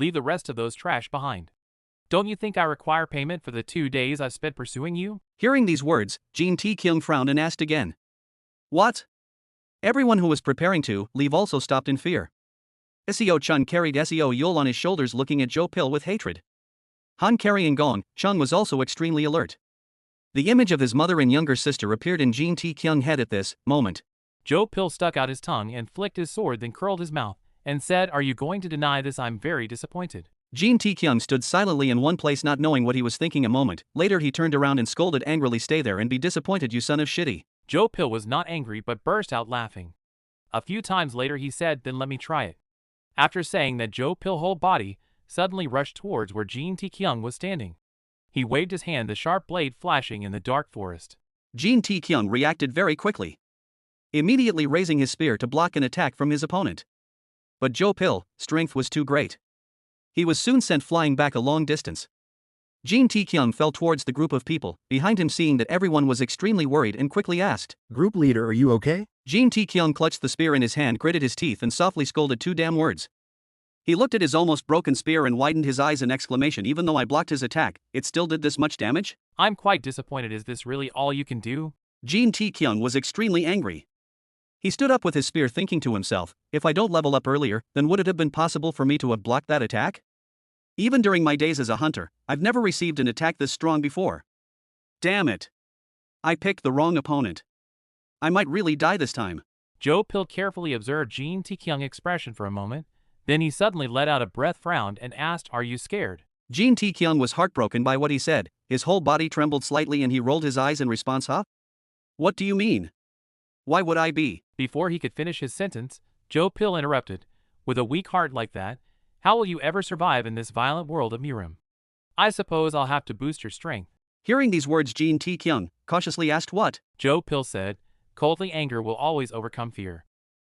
Leave the rest of those trash behind. Don't you think I require payment for the 2 days I've spent pursuing you? Hearing these words, Jin Tae-kyung frowned and asked again. What? Everyone who was preparing to leave also stopped in fear. Seo Chun carried Seo Yul on his shoulders looking at Jo Pil with hatred. Han carrying Gong, Chung was also extremely alert. The image of his mother and younger sister appeared in Jin Tae-kyung's head at this moment. Jo Pil stuck out his tongue and flicked his sword, then curled his mouth and said, "Are you going to deny this? I'm very disappointed." Jin Tae-kyung stood silently in one place, not knowing what he was thinking. A moment later he turned around and scolded angrily, "Stay there and be disappointed, you son of shitty." Jo Pil was not angry but burst out laughing. A few times later he said, "Then let me try it." After saying that, Jo Pil's whole body suddenly rushed towards where Jin Tae-kyung was standing. He waved his hand, the sharp blade flashing in the dark forest. Jin Tae-kyung reacted very quickly, immediately raising his spear to block an attack from his opponent. But Jo Pil's strength was too great. He was soon sent flying back a long distance. Jin Tae-kyung fell towards the group of people behind him, seeing that everyone was extremely worried, and quickly asked, "Group leader, are you okay?" Jin Tae-kyung clutched the spear in his hand, gritted his teeth and softly scolded 2 damn words. He looked at his almost broken spear and widened his eyes in exclamation. Even though I blocked his attack, it still did this much damage? I'm quite disappointed. Is this really all you can do? Jin Tae-kyung was extremely angry. He stood up with his spear, thinking to himself, if I don't level up earlier, then would it have been possible for me to have blocked that attack? Even during my days as a hunter, I've never received an attack this strong before. Damn it. I picked the wrong opponent. I might really die this time. Jo Pil carefully observed Jin Tae-kyung's expression for a moment. Then he suddenly let out a breath, frowned, and asked, "Are you scared?" Jin Tae-kyung was heartbroken by what he said. His whole body trembled slightly and he rolled his eyes in response. Huh? What do you mean? Why would I be? Before he could finish his sentence, Jo Pil interrupted. With a weak heart like that, how will you ever survive in this violent world of Murim? I suppose I'll have to boost your strength. Hearing these words, Jin Tae-kyung cautiously asked, "What?" Jo Pil said, coldly, "Anger will always overcome fear."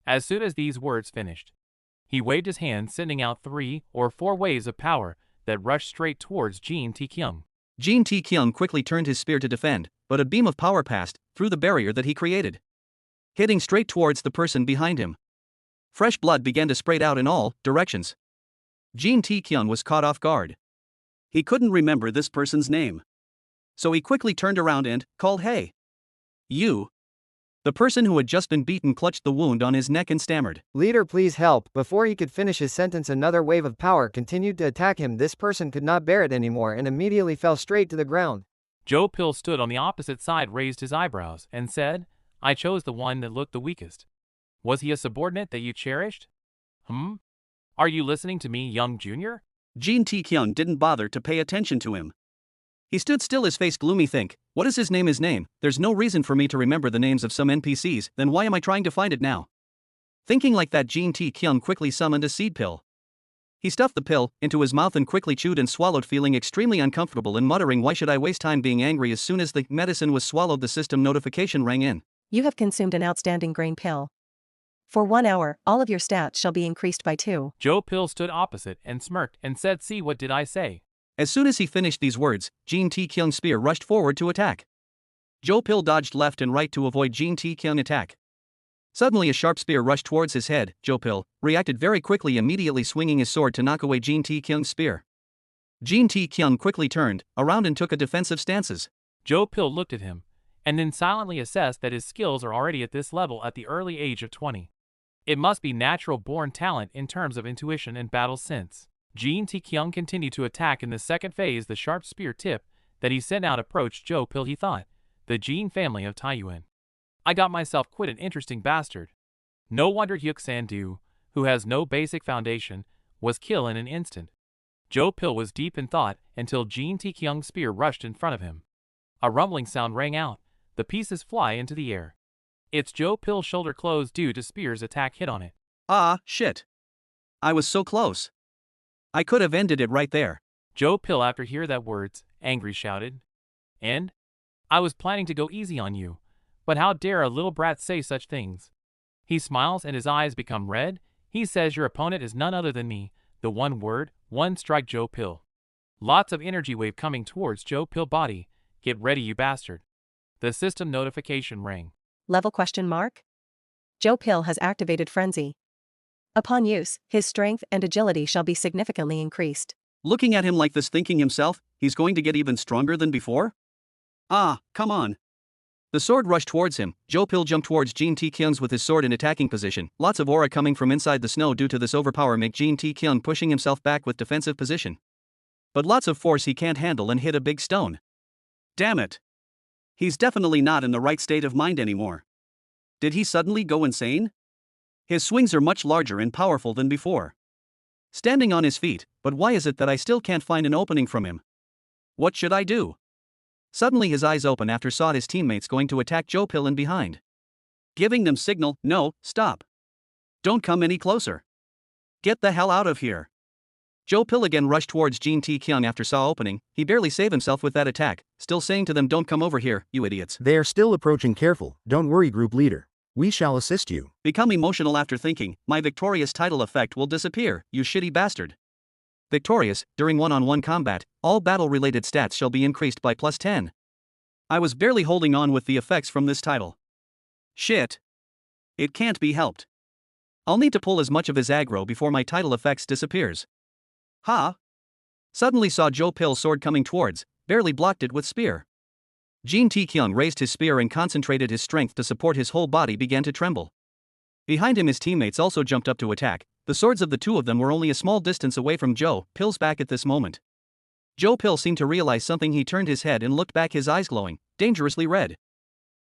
As soon as these words finished, he waved his hand, sending out 3 or 4 waves of power that rushed straight towards Jin Tae-kyung. Jin Tae-kyung quickly turned his spear to defend, but a beam of power passed through the barrier that he created, hitting straight towards the person behind him. Fresh blood began to spray out in all directions. Jin Tae-kyung was caught off guard. He couldn't remember this person's name. So he quickly turned around and called, "Hey! You!" The person who had just been beaten clutched the wound on his neck and stammered, "Leader, please help." Before he could finish his sentence, another wave of power continued to attack him. This person could not bear it anymore and immediately fell straight to the ground. Jo Pil stood on the opposite side, raised his eyebrows, and said, "I chose the one that looked the weakest. Was he a subordinate that you cherished? Are you listening to me, young junior?" Jin Tae-kyung didn't bother to pay attention to him. He stood still, his face gloomy. Think, what is his name? His name? There's no reason for me to remember the names of some NPCs, then why am I trying to find it now? Thinking like that, Jin Tae-kyung quickly summoned a seed pill. He stuffed the pill into his mouth and quickly chewed and swallowed, feeling extremely uncomfortable and muttering, "Why should I waste time being angry?" As soon as the medicine was swallowed, the system notification rang in. You have consumed an outstanding grain pill. For 1 hour, all of your stats shall be increased by 2. Jo Pil stood opposite and smirked and said, "See, what did I say?" As soon as he finished these words, Jin Tae-kyung's spear rushed forward to attack. Jo Pil dodged left and right to avoid Jin Tae-kyung's attack. Suddenly a sharp spear rushed towards his head. Jo Pil reacted very quickly, immediately swinging his sword to knock away Jin Tae-kyung's spear. Jin Tae-kyung quickly turned around and took a defensive stances. Jo Pil looked at him, and then silently assessed that his skills are already at this level at the early age of 20. It must be natural-born talent in terms of intuition and battle sense. Jin Tae-kyung continued to attack. In the second phase, the sharp spear tip that he sent out approached Jo Pil. He thought, the Jin family of Taiyuan. I got myself quite an interesting bastard. No wonder Hyuk San-do, who has no basic foundation, was killed in an instant. Jo Pil was deep in thought until Jin Tae-kyung's spear rushed in front of him. A rumbling sound rang out. The pieces fly into the air. It's Jo Pil's shoulder closed due to spear's attack hit on it. Ah, shit. I was so close. I could have ended it right there. Jo Pil, after hear that words, angry shouted. "And? I was planning to go easy on you, but how dare a little brat say such things?" He smiles and his eyes become red. He says, "Your opponent is none other than me." The one word, one strike. Jo Pil. Lots of energy wave coming towards Jo Pil body. Get ready, you bastard. The system notification rang. Level question mark? Jo Pil has activated Frenzy. Upon use, his strength and agility shall be significantly increased. Looking at him like this, thinking himself, he's going to get even stronger than before? Ah, come on. The sword rushed towards him. Joe Pill jumped towards Jin Tae-kyung with his sword in attacking position. Lots of aura coming from inside the snow due to this overpower make Jin Tae-kyung pushing himself back with defensive position. But lots of force he can't handle and hit a big stone. Damn it. He's definitely not in the right state of mind anymore. Did he suddenly go insane? His swings are much larger and powerful than before. Standing on his feet, but why is it that I still can't find an opening from him? What should I do? Suddenly his eyes open after saw his teammates going to attack Joe Pill in behind. Giving them signal, no, stop. Don't come any closer. Get the hell out of here. Joe Pill again rushed towards Jin Tae-kyung after saw opening. He barely saved himself with that attack, still saying to them, don't come over here, you idiots. They are still approaching. Careful, don't worry, group leader. We shall assist you. Become emotional after thinking, my victorious title effect will disappear, you shitty bastard. Victorious, during one-on-one combat, all battle-related stats shall be increased by +10. I was barely holding on with the effects from this title. Shit. It can't be helped. I'll need to pull as much of his aggro before my title effects disappears. Ha! Suddenly saw Joe Pill's sword coming towards, barely blocked it with spear. Jin Tae-kyung raised his spear and concentrated his strength to support. His whole body began to tremble. Behind him his teammates also jumped up to attack. The swords of the two of them were only a small distance away from Joe Pill's back at this moment. Joe Pill seemed to realize something. He turned his head and looked back, his eyes glowing, dangerously red.